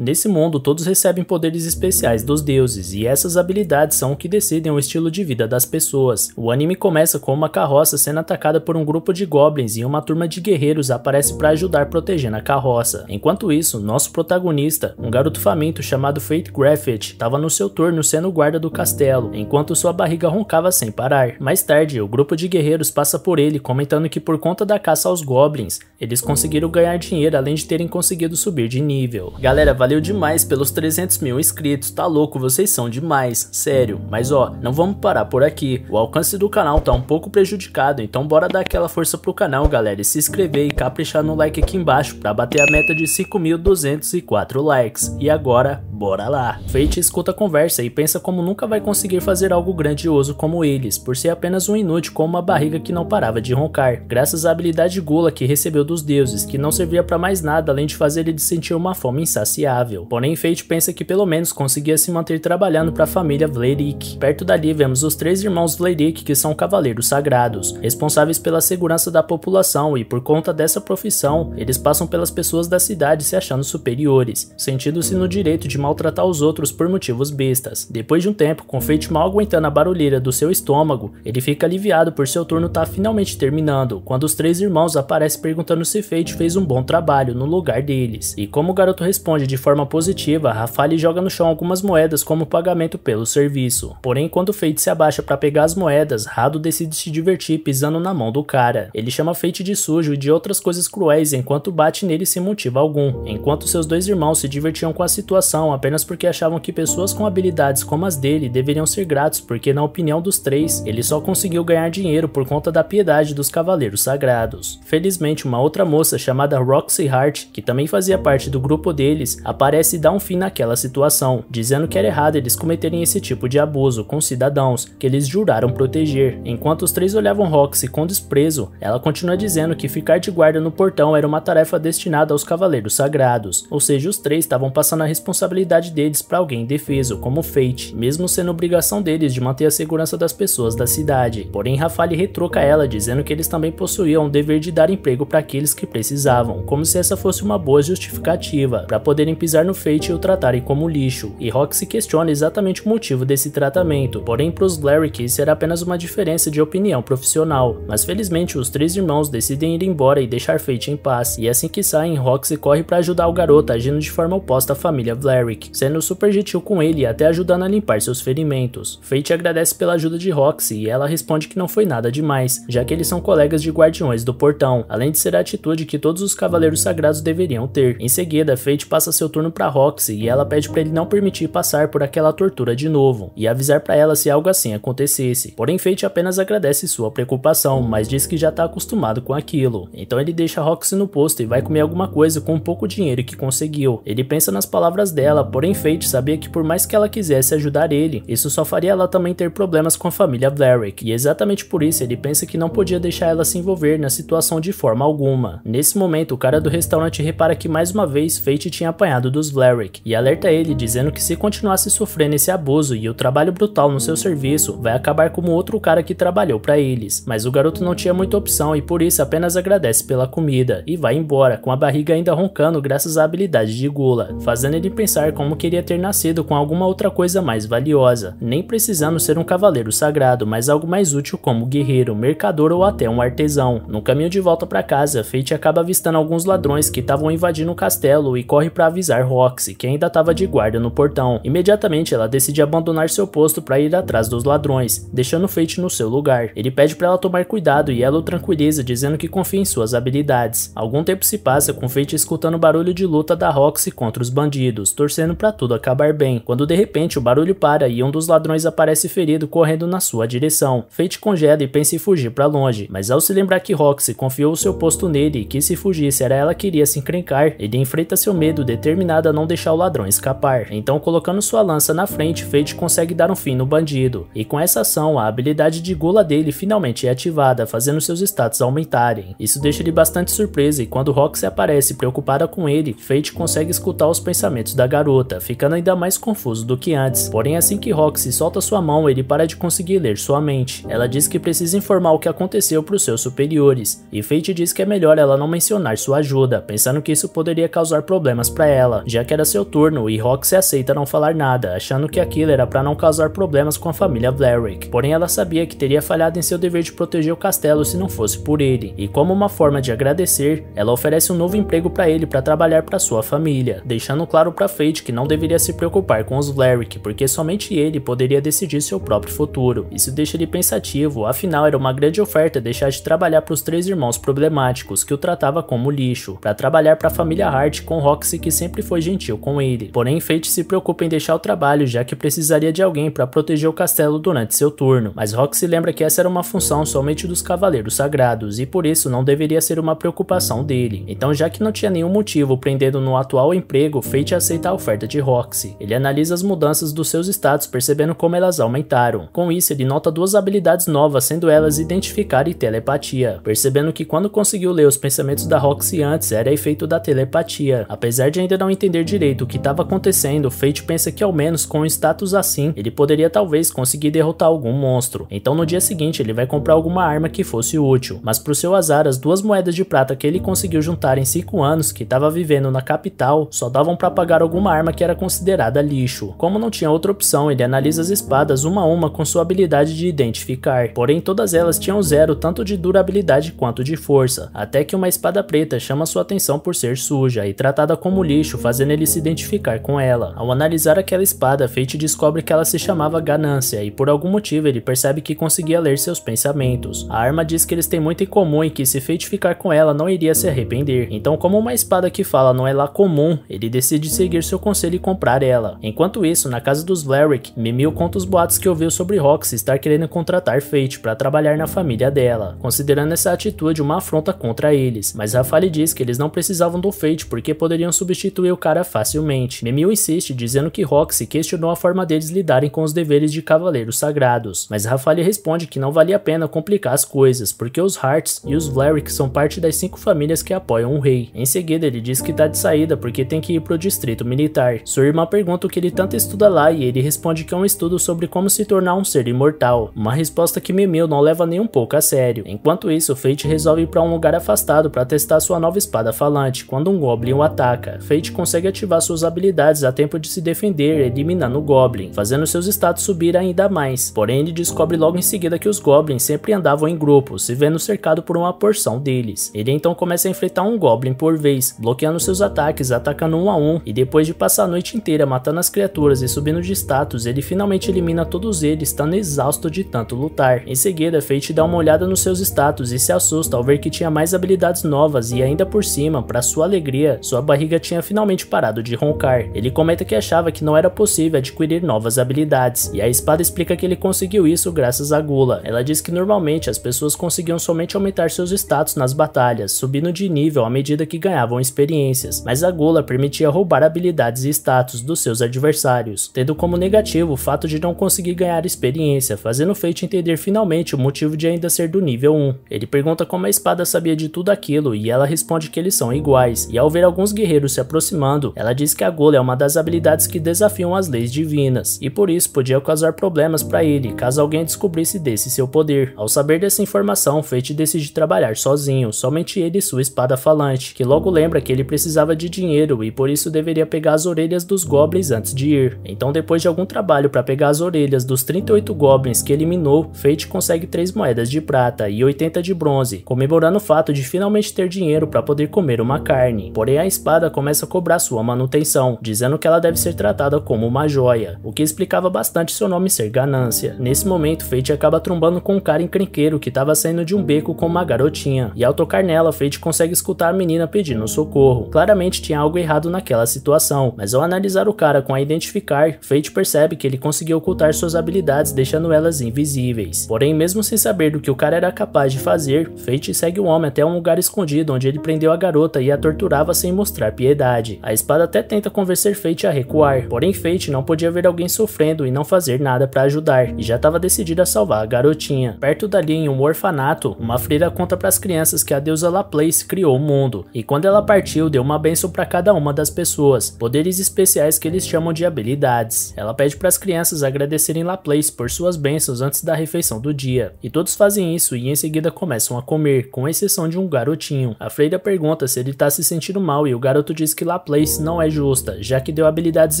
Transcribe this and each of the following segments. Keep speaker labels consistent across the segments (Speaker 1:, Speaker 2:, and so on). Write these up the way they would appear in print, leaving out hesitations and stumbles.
Speaker 1: Nesse mundo, todos recebem poderes especiais dos deuses, e essas habilidades são o que decidem o estilo de vida das pessoas. O anime começa com uma carroça sendo atacada por um grupo de goblins e uma turma de guerreiros aparece para ajudar protegendo a carroça. Enquanto isso, nosso protagonista, um garoto faminto chamado Fate Graffiti, estava no seu turno sendo guarda do castelo, enquanto sua barriga roncava sem parar. Mais tarde, o grupo de guerreiros passa por ele, comentando que por conta da caça aos goblins, eles conseguiram ganhar dinheiro além de terem conseguido subir de nível. Galera, valeu demais pelos 300 mil inscritos, tá louco, vocês são demais, sério. Mas ó, não vamos parar por aqui, o alcance do canal tá um pouco prejudicado, então bora dar aquela força pro canal, galera, e se inscrever e caprichar no like aqui embaixo pra bater a meta de 5.204 likes. E agora, bora lá. Fate escuta a conversa e pensa como nunca vai conseguir fazer algo grandioso como eles, por ser apenas um inútil com uma barriga que não parava de roncar, graças à habilidade gula que recebeu dos deuses, que não servia pra mais nada além de fazer ele sentir uma fome insaciável. Porém, Fate pensa que pelo menos conseguia se manter trabalhando para a família Vladik. Perto dali vemos os 3 irmãos Vladik, que são cavaleiros sagrados, responsáveis pela segurança da população, e por conta dessa profissão, eles passam pelas pessoas da cidade se achando superiores, sentindo-se no direito de maltratar os outros por motivos bestas. Depois de um tempo, com Fate mal aguentando a barulheira do seu estômago, ele fica aliviado por seu turno estar finalmente terminando, quando os 3 irmãos aparecem perguntando se Fate fez um bom trabalho no lugar deles. E como o garoto responde de forma positiva, Rafale joga no chão algumas moedas como pagamento pelo serviço. Porém, quando Fate se abaixa para pegar as moedas, Rado decide se divertir pisando na mão do cara. Ele chama Fate de sujo e de outras coisas cruéis enquanto bate nele sem motivo algum, enquanto seus 2 irmãos se divertiam com a situação apenas porque achavam que pessoas com habilidades como as dele deveriam ser gratos, porque na opinião dos 3, ele só conseguiu ganhar dinheiro por conta da piedade dos cavaleiros sagrados. Felizmente, uma outra moça chamada Roxy Hart, que também fazia parte do grupo deles, aparece e dá um fim naquela situação, dizendo que era errado eles cometerem esse tipo de abuso com cidadãos que eles juraram proteger. Enquanto os 3 olhavam Roxy com desprezo, ela continua dizendo que ficar de guarda no portão era uma tarefa destinada aos cavaleiros sagrados, ou seja, os 3 estavam passando a responsabilidade deles para alguém indefeso, como Fate, mesmo sendo obrigação deles de manter a segurança das pessoas da cidade. Porém, Rafale retruca ela, dizendo que eles também possuíam o dever de dar emprego para aqueles que precisavam, como se essa fosse uma boa justificativa para poderem pisar no Fate e o tratarem como lixo, e Roxy questiona exatamente o motivo desse tratamento. Porém, para os Vlarik isso era apenas uma diferença de opinião profissional, mas felizmente os 3 irmãos decidem ir embora e deixar Fate em paz, e assim que saem, Roxy corre para ajudar o garoto agindo de forma oposta à família Vlarik, sendo super gentil com ele e até ajudando a limpar seus ferimentos. Fate agradece pela ajuda de Roxy e ela responde que não foi nada demais, já que eles são colegas de guardiões do portão, além de ser a atitude que todos os cavaleiros sagrados deveriam ter. Em seguida, Fate passa seu turno para Roxy e ela pede para ele não permitir passar por aquela tortura de novo e avisar para ela se algo assim acontecesse. Porém, Fate apenas agradece sua preocupação, mas diz que já tá acostumado com aquilo. Então ele deixa Roxy no posto e vai comer alguma coisa com o pouco dinheiro que conseguiu. Ele pensa nas palavras dela, porém Fate sabia que por mais que ela quisesse ajudar ele, isso só faria ela também ter problemas com a família Vlarik, e exatamente por isso ele pensa que não podia deixar ela se envolver na situação de forma alguma. Nesse momento, o cara do restaurante repara que mais uma vez Fate tinha apanhado dos Vlarik e alerta ele, dizendo que se continuasse sofrendo esse abuso e o trabalho brutal no seu serviço, vai acabar como outro cara que trabalhou para eles. Mas o garoto não tinha muita opção e por isso apenas agradece pela comida e vai embora, com a barriga ainda roncando graças à habilidade de gula, fazendo ele pensar como queria ter nascido com alguma outra coisa mais valiosa, nem precisando ser um cavaleiro sagrado, mas algo mais útil como guerreiro, mercador ou até um artesão. No caminho de volta para casa, Fate acaba avistando alguns ladrões que estavam invadindo o castelo e corre para avisar Roxy, que ainda estava de guarda no portão. Imediatamente ela decide abandonar seu posto para ir atrás dos ladrões, deixando Fate no seu lugar. Ele pede para ela tomar cuidado e ela o tranquiliza, dizendo que confia em suas habilidades. Algum tempo se passa com Fate escutando o barulho de luta da Roxy contra os bandidos, torcendo para tudo acabar bem, quando de repente o barulho para e um dos ladrões aparece ferido correndo na sua direção. Fate congela e pensa em fugir para longe, mas ao se lembrar que Roxy confiou o seu posto nele e que se fugisse era ela que iria se encrencar, ele enfrenta seu medo, determinado a não deixar o ladrão escapar. Então, colocando sua lança na frente, Fate consegue dar um fim no bandido, e com essa ação a habilidade de gula dele finalmente é ativada, fazendo seus status aumentarem. Isso deixa ele bastante surpreso, e quando Roxy aparece preocupada com ele, Fate consegue escutar os pensamentos da garota, ficando ainda mais confuso do que antes. Porém, assim que Roxy solta sua mão, ele para de conseguir ler sua mente. Ela diz que precisa informar o que aconteceu para os seus superiores, e Fate diz que é melhor ela não mencionar sua ajuda, pensando que isso poderia causar problemas para ela. ela, já que era seu turno, e Roxy aceita não falar nada, achando que aquilo era para não causar problemas com a família Vlaric. Porém, ela sabia que teria falhado em seu dever de proteger o castelo se não fosse por ele, e como uma forma de agradecer, ela oferece um novo emprego para ele para trabalhar para sua família, deixando claro para Fate que não deveria se preocupar com os Vlaric, porque somente ele poderia decidir seu próprio futuro. Isso deixa ele pensativo, afinal era uma grande oferta deixar de trabalhar para os 3 irmãos problemáticos, que o tratava como lixo, para trabalhar para a família Hart com Roxy, que sempre foi gentil com ele. Porém, Fate se preocupa em deixar o trabalho, já que precisaria de alguém para proteger o castelo durante seu turno, mas Roxy lembra que essa era uma função somente dos Cavaleiros Sagrados, e por isso não deveria ser uma preocupação dele. Então, já que não tinha nenhum motivo prendendo no atual emprego, Fate aceita a oferta de Roxy. Ele analisa as mudanças dos seus status, percebendo como elas aumentaram. Com isso, ele nota 2 habilidades novas, sendo elas identificar e telepatia, percebendo que quando conseguiu ler os pensamentos da Roxy antes, era efeito da telepatia. Apesar de ainda não entender direito o que estava acontecendo, Fate pensa que ao menos com um status assim, ele poderia talvez conseguir derrotar algum monstro. Então no dia seguinte ele vai comprar alguma arma que fosse útil, mas pro seu azar as 2 moedas de prata que ele conseguiu juntar em 5 anos que estava vivendo na capital só davam para pagar alguma arma que era considerada lixo. Como não tinha outra opção, ele analisa as espadas uma a uma com sua habilidade de identificar, porém todas elas tinham 0 tanto de durabilidade quanto de força, até que uma espada preta chama sua atenção por ser suja e tratada como lixo, fazendo ele se identificar com ela. Ao analisar aquela espada, Fate descobre que ela se chamava Ganância, e por algum motivo ele percebe que conseguia ler seus pensamentos. A arma diz que eles têm muito em comum e que se Fate ficar com ela não iria se arrepender. Então, como uma espada que fala não é lá comum, ele decide seguir seu conselho e comprar ela. Enquanto isso, na casa dos Vlaric, Mimir conta os boatos que ouviu sobre Roxy estar querendo contratar Fate para trabalhar na família dela, considerando essa atitude uma afronta contra eles, mas Rafale diz que eles não precisavam do Fate porque poderiam substituir o cara facilmente. Mimir insiste, dizendo que Roxy questionou a forma deles lidarem com os deveres de Cavaleiros Sagrados, mas Rafale responde que não valia a pena complicar as coisas, porque os Harts e os Vlaric são parte das 5 famílias que apoiam o rei. Em seguida ele diz que tá de saída porque tem que ir pro distrito militar. Sua irmã pergunta o que ele tanto estuda lá e ele responde que é um estudo sobre como se tornar um ser imortal, uma resposta que Mimir não leva nem um pouco a sério. Enquanto isso, Fate resolve ir para um lugar afastado para testar sua nova espada falante, quando um Goblin o ataca. Fate consegue ativar suas habilidades a tempo de se defender, eliminando o Goblin, fazendo seus status subir ainda mais. Porém, ele descobre logo em seguida que os Goblins sempre andavam em grupos, se vendo cercado por uma porção deles. Ele então começa a enfrentar um Goblin por vez, bloqueando seus ataques, atacando um a um, e depois de passar a noite inteira matando as criaturas e subindo de status, ele finalmente elimina todos eles, estando exausto de tanto lutar. Em seguida, Fate dá uma olhada nos seus status e se assusta ao ver que tinha mais habilidades novas e ainda por cima, para sua alegria, sua barriga tinha finalmente parado de roncar. Ele comenta que achava que não era possível adquirir novas habilidades, e a espada explica que ele conseguiu isso graças à gula. Ela diz que normalmente as pessoas conseguiam somente aumentar seus status nas batalhas, subindo de nível à medida que ganhavam experiências, mas a gula permitia roubar habilidades e status dos seus adversários, tendo como negativo o fato de não conseguir ganhar experiência, fazendo Fate entender finalmente o motivo de ainda ser do nível 1. Ele pergunta como a espada sabia de tudo aquilo e ela responde que eles são iguais, e ao ver alguns guerreiros se aproximando, ela diz que a gula é uma das habilidades que desafiam as leis divinas, e por isso podia causar problemas para ele caso alguém descobrisse desse seu poder. Ao saber dessa informação, Fate decide trabalhar sozinho, somente ele e sua espada falante, que logo lembra que ele precisava de dinheiro e por isso deveria pegar as orelhas dos Goblins antes de ir. Então, depois de algum trabalho para pegar as orelhas dos 38 Goblins que eliminou, Fate consegue 3 moedas de prata e 80 de bronze, comemorando o fato de finalmente ter dinheiro para poder comer uma carne. Porém, a espada começa a cobrar sua manutenção, dizendo que ela deve ser tratada como uma joia, o que explicava bastante seu nome ser Ganância. Nesse momento, Fate acaba trombando com um cara encrenqueiro que estava saindo de um beco com uma garotinha, e ao tocar nela, Fate consegue escutar a menina pedindo socorro. Claramente tinha algo errado naquela situação, mas ao analisar o cara com a identificar, Fate percebe que ele conseguiu ocultar suas habilidades, deixando elas invisíveis. Porém, mesmo sem saber do que o cara era capaz de fazer, Fate segue o homem até um lugar escondido onde ele prendeu a garota e a torturava sem mostrar piedade. A espada até tenta convencer Fate a recuar, porém Fate não podia ver alguém sofrendo e não fazer nada para ajudar, e já estava decidida a salvar a garotinha. Perto dali, em um orfanato, uma freira conta para as crianças que a deusa Laplace criou o mundo, e quando ela partiu, deu uma bênção para cada uma das pessoas, poderes especiais que eles chamam de habilidades. Ela pede para as crianças agradecerem Laplace por suas bênçãos antes da refeição do dia, e todos fazem isso e em seguida começam a comer, com exceção de um garotinho. A freira pergunta se ele tá se sentindo mal e o garoto diz que Laplace não é justa, já que deu habilidades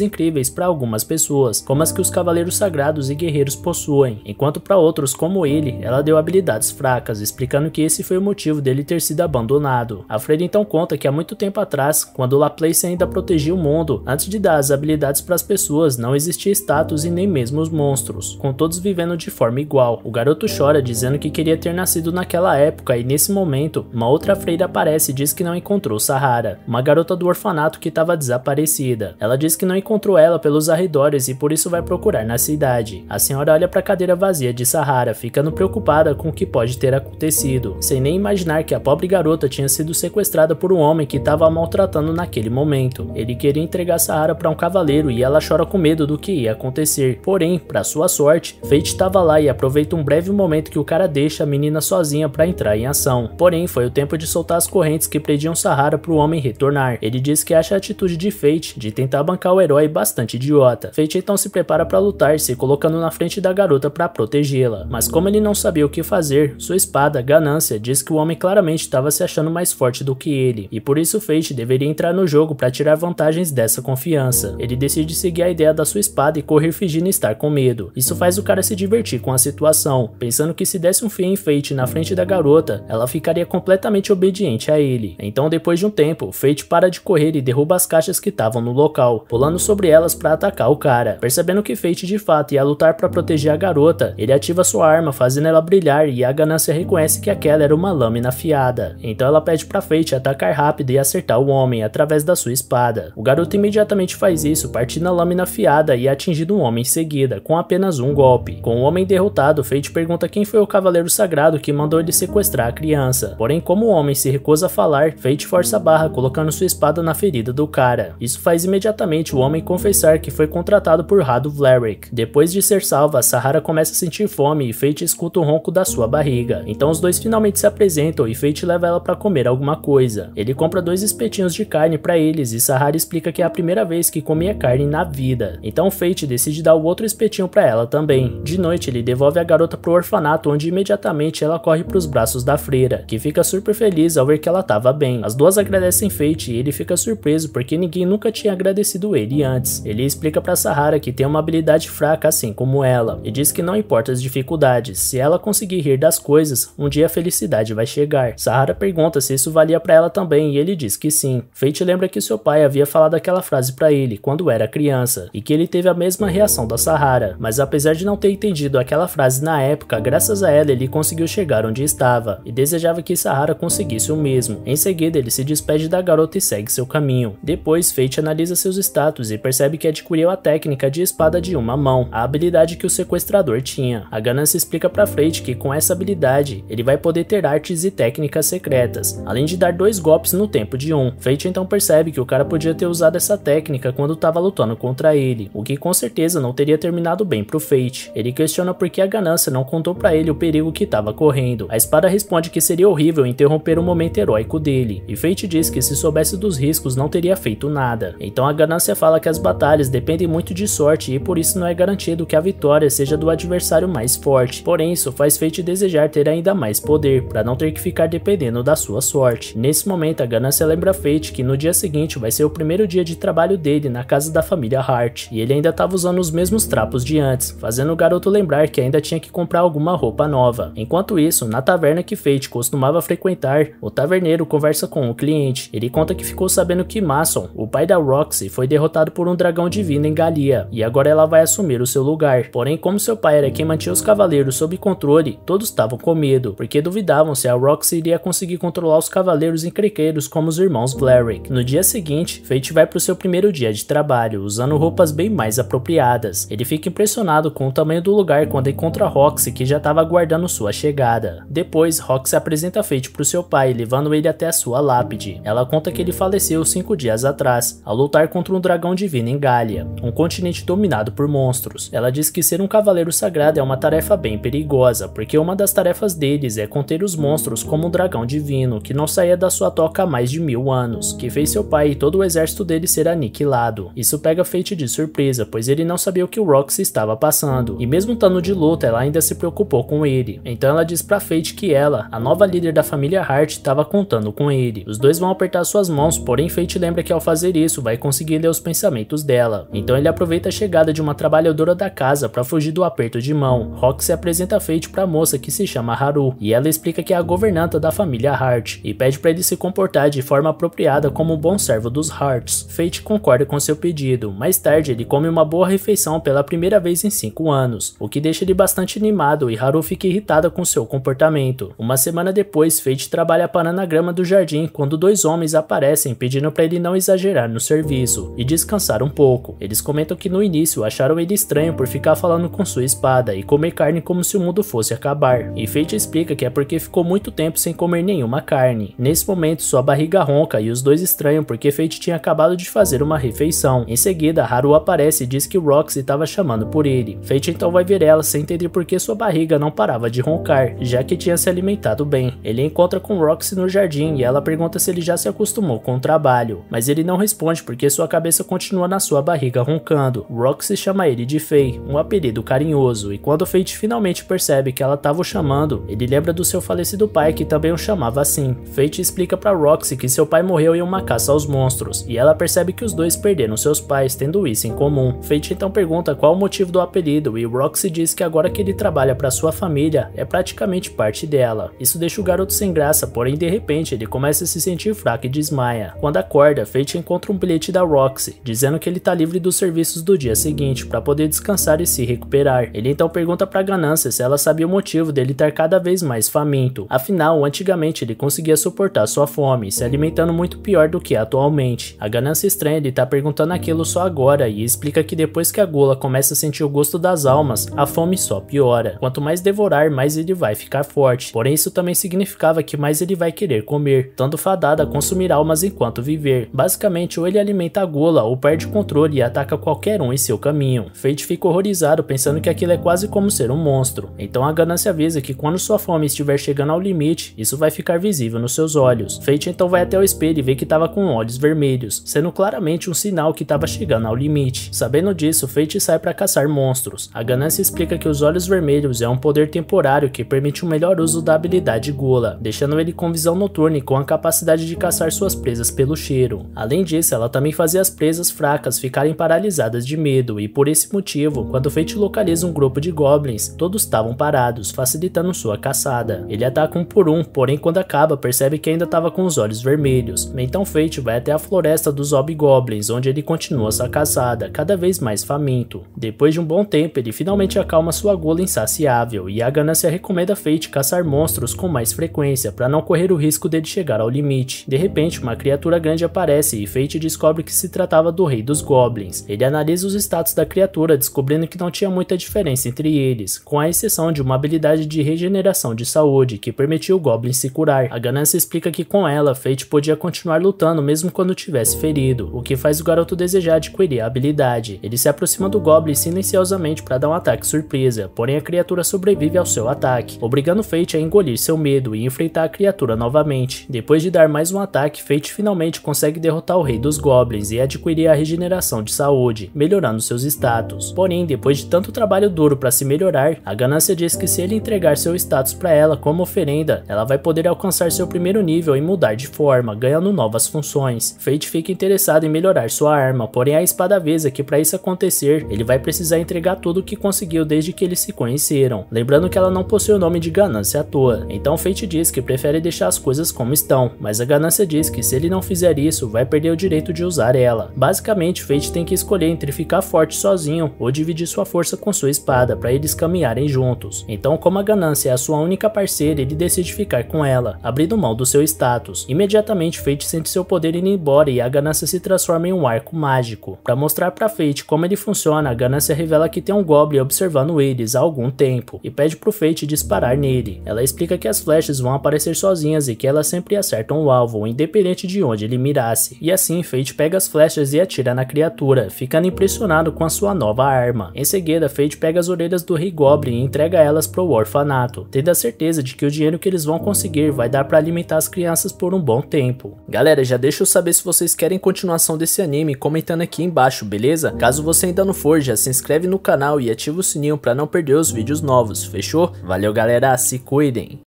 Speaker 1: incríveis para algumas pessoas, como as que os cavaleiros sagrados e guerreiros possuem, enquanto para outros como ele, ela deu habilidades fracas, explicando que esse foi o motivo dele ter sido abandonado. A Freira então conta que há muito tempo atrás, quando Laplace ainda protegia o mundo, antes de dar as habilidades para as pessoas, não existia status e nem mesmo os monstros, com todos vivendo de forma igual. O garoto chora dizendo que queria ter nascido naquela época e nesse momento, uma outra freira aparece e diz que não encontrou Sahara, uma garota do orfanato que estava desaparecida. Ela diz que não encontrou ela pelos arredores e por isso vai procurar na cidade. A senhora olha para a cadeira vazia de Sahara, ficando preocupada com o que pode ter acontecido, sem nem imaginar que a pobre garota tinha sido sequestrada por um homem que estava a maltratando naquele momento. Ele queria entregar Sahara para um cavaleiro e ela chora com medo do que ia acontecer. Porém, para sua sorte, Fate estava lá e aproveita um breve momento que o cara deixa a menina sozinha para entrar em ação. Porém, foi o tempo de soltar as correntes que prendiam Sahara para o homem retornar. Ele diz que acha a atitude de Fate de tentar bancar o herói bastante idiota. Fate então se prepara para lutar, se colocando na frente da garota para protegê-la. Mas como ele não sabia o que fazer, sua espada, Ganância, diz que o homem claramente estava se achando mais forte do que ele, e por isso Fate deveria entrar no jogo para tirar vantagens dessa confiança. Ele decide seguir a ideia da sua espada e correr fingindo estar com medo. Isso faz o cara se divertir com a situação, pensando que se desse um fim em Fate na frente da garota, ela ficaria completamente obediente a ele. Então, depois de um tempo, Fate para de correr e derruba as caixas que estavam no local, pulando sobre elas para atacar o cara. Percebendo que Fate de fato ia lutar para proteger a garota, ele ativa sua arma, fazendo ela brilhar, e a Ganância reconhece que aquela era uma lâmina afiada. Então ela pede para Fate atacar rápido e acertar o homem através da sua espada. O garoto imediatamente faz isso, partindo a lâmina afiada e atingindo um homem em seguida, com apenas um golpe. Com o homem derrotado, Fate pergunta quem foi o cavaleiro sagrado que mandou ele sequestrar a criança. Porém, como o homem se recusa a falar, Fate força a barra, colocando sua espada na ferida do cara. Isso faz imediatamente o homem confessar que foi contratado por Rado Vlaric. Depois de ser salva, Sahara começa a sentir fome e Fate escuta o ronco da sua barriga. Então os dois finalmente se apresentam e Fate leva ela para comer alguma coisa. Ele compra 2 espetinhos de carne para eles e Sahara explica que é a primeira vez que comia carne na vida. Então Fate decide dar o outro espetinho para ela também. De noite ele devolve a garota pro orfanato, onde imediatamente ela corre pros braços da freira, que fica super feliz ao ver que ela tava bem. As duas agradecem Fate e ele fica surpreso porque ninguém nunca tinha agradecido ele antes. Ele explica para Sahara que tem uma habilidade fraca assim como ela, e diz que não importa as dificuldades, se ela conseguir rir das coisas, um dia a felicidade vai chegar. Sahara pergunta se isso valia para ela também e ele diz que sim. Fate lembra que seu pai havia falado aquela frase para ele quando era criança, e que ele teve a mesma reação da Sahara, mas apesar de não ter entendido aquela frase na época, graças a ela ele conseguiu chegar onde estava, e desejava que Sahara conseguisse o mesmo. Em seguida ele se despede da garota e segue seu caminho. Depois Fate analisa seus status e percebe que adquiriu a técnica de espada de uma mão, a habilidade que o sequestrador tinha. A Ganância explica para Fate que com essa habilidade ele vai poder ter artes e técnicas secretas, além de dar 2 golpes no tempo de um. Fate então percebe que o cara podia ter usado essa técnica quando estava lutando contra ele, o que com certeza não teria terminado bem pro Fate. Ele questiona por que a Ganância não contou para ele o perigo que estava correndo. A espada responde que seria horrível interromper o momento heróico dele, e Fate diz que se soubesse dos riscos não teria feito nada. Então a Ganância fala que as batalhas dependem muito de sorte e por isso não é garantido que a vitória seja do adversário mais forte. Porém, isso faz Fate desejar ter ainda mais poder, para não ter que ficar dependendo da sua sorte. Nesse momento, a Ganância lembra Fate que no dia seguinte vai ser o primeiro dia de trabalho dele na casa da família Hart, e ele ainda estava usando os mesmos trapos de antes, fazendo o garoto lembrar que ainda tinha que comprar alguma roupa nova. Enquanto isso, na taverna que Fate costumava frequentar, o taverneiro conversa com o cliente. Ele conta que ficou sabendo que Mason, o pai da Roxy, foi derrotado por um dragão divino em Galia, e agora ela vai assumir o seu lugar. Porém, como seu pai era quem mantinha os cavaleiros sob controle, todos estavam com medo, porque duvidavam se a Roxy iria conseguir controlar os cavaleiros encrenqueiros como os irmãos Vlaric. No dia seguinte, Fate vai para o seu primeiro dia de trabalho, usando roupas bem mais apropriadas. Ele fica impressionado com o tamanho do lugar quando encontra Roxy, que já estava aguardando sua chegada. Depois, Roxy apresenta Fate para o seu pai, levando ele até a sua lápide. Ela conta que ele faleceu 5 dias atrás, ao lutar contra um dragão divino em Galia, um continente dominado por monstros. Ela diz que ser um cavaleiro sagrado é uma tarefa bem perigosa, porque uma das tarefas deles é conter os monstros como um dragão divino, que não saía da sua toca há mais de 1000 anos, que fez seu pai e todo o exército dele ser aniquilado. Isso pega Fate de surpresa, pois ele não sabia o que o Roxy estava passando, e mesmo estando de luta, ela ainda se preocupou com ele. Então ela diz pra Fate que ela, a nova líder da família Hart, estava contando com ele. Os dois vão apertar suas mãos, porém Fate lembra que ao fazer isso vai conseguir ler os pensamentos dela. Então ele aproveita a chegada de uma trabalhadora da casa para fugir do aperto de mão. Roxy apresenta a Fate para a moça que se chama Haru, e ela explica que é a governanta da família Hart, e pede para ele se comportar de forma apropriada como um bom servo dos Harts. Fate concorda com seu pedido. Mais tarde ele come uma boa refeição pela primeira vez em 5 anos, o que deixa ele bastante animado, e Haru fica irritada com seu comportamento. Uma semana depois, Fate trabalha parando a grama do jardim quando 2 homens aparecem pedindo para ele não exagerar no serviço e descansar um pouco. Eles comentam que no início acharam ele estranho por ficar falando com sua espada e comer carne como se o mundo fosse acabar, e Fate explica que é porque ficou muito tempo sem comer nenhuma carne. Nesse momento sua barriga ronca e os dois estranham porque Fate tinha acabado de fazer uma refeição. Em seguida Haru aparece e diz que Roxy estava chamando por ele. Fate então vai ver ela sem entender por que sua barriga não parava de roncar, já que tinha se alimentado bem. Ele encontra com Roxy no jardim e ela pergunta se ele já se acostumou com o trabalho, mas ele não responde porque sua cabeça continua na sua barriga roncando. Roxy chama ele de Fei, um apelido carinhoso, e quando Fate finalmente percebe que ela estava o chamando, ele lembra do seu falecido pai que também o chamava assim. Fate explica para Roxy que seu pai morreu em uma caça aos monstros, e ela percebe que os dois perderam seus pais, tendo isso em comum. Fate então pergunta qual o motivo do apelido, e Roxy diz que agora que ele trabalha para sua família, é praticamente parte dela. Isso deixa o garoto sem graça, porém de repente ele começa a se sentir fraco e desmaia. Quando acorda, Fate encontra um bilhete da Roxy, dizendo que ele está livre dos serviços do dia seguinte, para poder descansar e se recuperar. Ele então pergunta para Ganância se ela sabia o motivo dele estar cada vez mais faminto. Afinal, antigamente ele conseguia suportar sua fome, se alimentando muito pior do que atualmente. A Ganância estranha ele tá perguntando aquilo só agora e explica que depois que a gula começa a sentir o gosto das almas, a fome só piora. Quanto mais devorar, mais ele vai ficar forte. Porém, isso também significava que mais ele vai querer comer, estando fadado a consumir almas enquanto viver. Basicamente, ou ele alimenta a gula ou perde o controle e ataca qualquer um em seu caminho. Fate fica horrorizado pensando que aquilo é quase como ser um monstro. Então a Ganância avisa que quando sua fome estiver chegando ao limite, isso vai ficar visível nos seus olhos. Fate então vai até o espelho e vê que estava com olhos vermelhos, sendo claramente um sinal que estava chegando ao limite. Sabendo disso, Fate sai para caçar monstros. A Ganância explica que os olhos vermelhos é um poder temporário que permite um melhor uso da habilidade Gula, deixando ele com visão noturna e com a capacidade de caçar suas presas pelo cheiro. Além disso, ela também fazia as presas fracas ficarem paralisadas de medo, e por esse motivo, quando Fate localiza um grupo de goblins, todos estavam parados, facilitando sua caçada. Ele ataca um por um, porém quando acaba percebe que ainda estava com os olhos vermelhos. Então Fate vai até a floresta dos hobgoblins, onde ele continua sua caçada, cada vez mais faminto. Depois de um bom tempo, ele finalmente acalma sua gula insaciável, e a Ganância recomenda Fate caçar monstros com mais frequência, para não correr o risco dele chegar ao limite. De repente, uma criatura grande aparece e Fate descobre que se tratava do rei dos goblins. Ele analisa os status da criatura, descobrindo que não tinha muita diferença entre eles, com a exceção de uma habilidade de regeneração de saúde, que permitia o goblin se curar. A Ganância explica que com ela, Fate podia continuar lutando mesmo quando tivesse ferido, o que faz o garoto desejar adquirir a habilidade. Ele se aproxima do goblin silenciosamente para dar um ataque surpresa, porém a criatura sobrevive ao seu ataque, obrigando Fate a engolir seu medo e enfrentar a criatura novamente. Depois de dar mais um ataque, Fate finalmente consegue derrotar o rei dos goblins e adquirir a regeneração de saúde, melhorando seus status. Porém, depois de tanto trabalho duro para se melhorar, a Ganância diz que se ele entregar seu status para ela como oferenda, ela vai poder alcançar seu primeiro nível e mudar de forma, ganhando novas funções. Fate fica interessado em melhorar sua arma, porém a espada avisa que para isso acontecer, ele vai precisar entregar tudo o que conseguiu desde que eles se conheceram, lembrando que ela não possui o nome de Ganância à toa. Então Fate diz que prefere deixar as coisas como estão, mas a Ganância diz que se ele não fizer isso, vai perder o direito de usar ela. Basicamente, Fate tem que escolher entre ficar forte sozinho ou dividir sua força com sua espada para eles caminharem juntos. Então, como a Ganância é a sua única parceira, ele decide ficar com ela, abrindo mão do seu status. Imediatamente, Fate sente seu poder indo embora e a Ganância se transforma em um arco mágico. Para mostrar para Fate como ele funciona, a Ganância revela que tem um goblin observando eles há algum tempo e pede pro Fate disparar nele. Ela explica que as flechas vão aparecer sozinhas e que elas sempre acertam o alvo, independente de onde ele mirasse. E assim, Fate pega as flechas e atira na criatura, ficando impressionado com a sua nova arma. Em seguida, Fate pega as orelhas do Rei Goblin e entrega elas pro orfanato, tendo a certeza de que o dinheiro que eles vão conseguir vai dar para alimentar as crianças por um bom tempo. Galera, já deixa eu saber se vocês querem continuação desse anime comentando aqui embaixo, beleza? Caso você ainda não for, já se inscreve no canal e ativa o sininho para não perder os vídeos novos, fechou? Valeu galera, se cuidem!